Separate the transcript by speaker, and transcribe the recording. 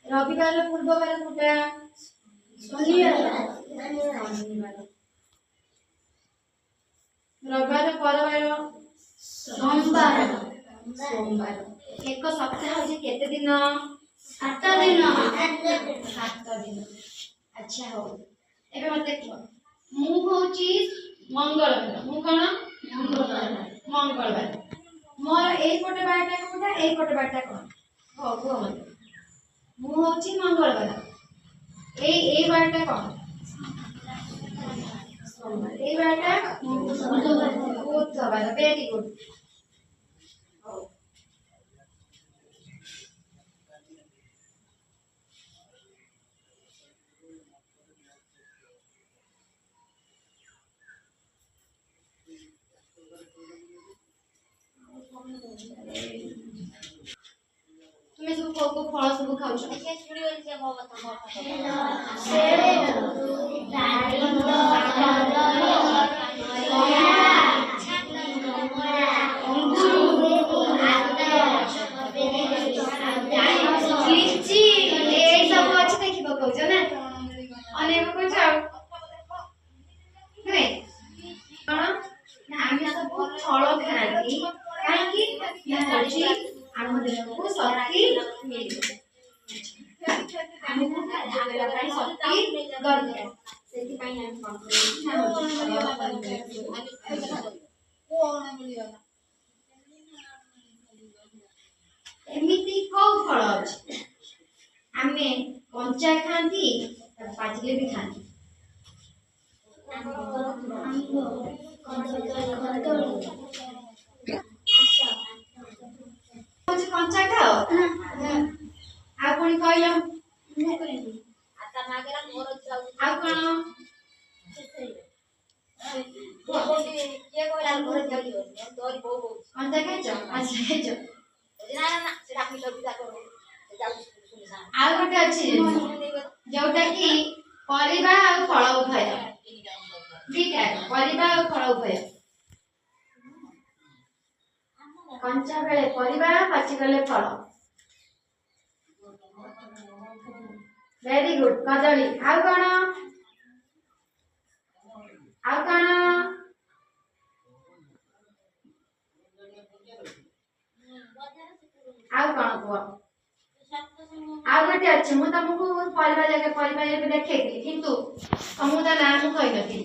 Speaker 1: रविवार पूर्ववार कोटा शनिवार रविवार परवार सोमवार एक सप्ताह होची केते दिन 7 दिन 7 दिन अच्छा हो एबे मते कह मु होची मंगलवार मु कोन मंगलवार मोर एई पटे बाटा कोटा एई पटे बाटा कोन हो गो मते मु होची मंगलवार एई बाटा कोन सोमवार एई बाटा बुधवार वेरी गुड तुम्हें सब को फल सब खाउ छ के छुड़ी होई से भव त सेब डालिंब कदली अंगूर लीची ए सब अछि देखि बकौ छ ना अनेक को जाउ नै ना आमी सब फल खाती काहे कि होची आम देह को शक्ति मिले हमको खाइला ପାଇଁ शक्ति दरकार सेति ପାଇଁ हम कोन एमिति को फल अछि आमे कंचा खांती पाचिले भी खांती कंचा खाओ आ कोनी कहलो आता मागेरा मोर जाउ आ कोन कोनी के कहला मोर जाउ तोरी बो बो कंचा खाइछो अच्छा खाइछो ना ना सेटा मी लबिदा करो जाउ सुनिसा आ गोटे अछि जोटा की परिबा आ फल उभय दीटा परिबा आ फल उभय कंचा बेले परिबा पाची गले फल वेरी गुड कदली आ कोन को आ गोटे अछि मु तुमको परिबा जगह परिबा देखेइली किंतु समूह ना मु कहि नथि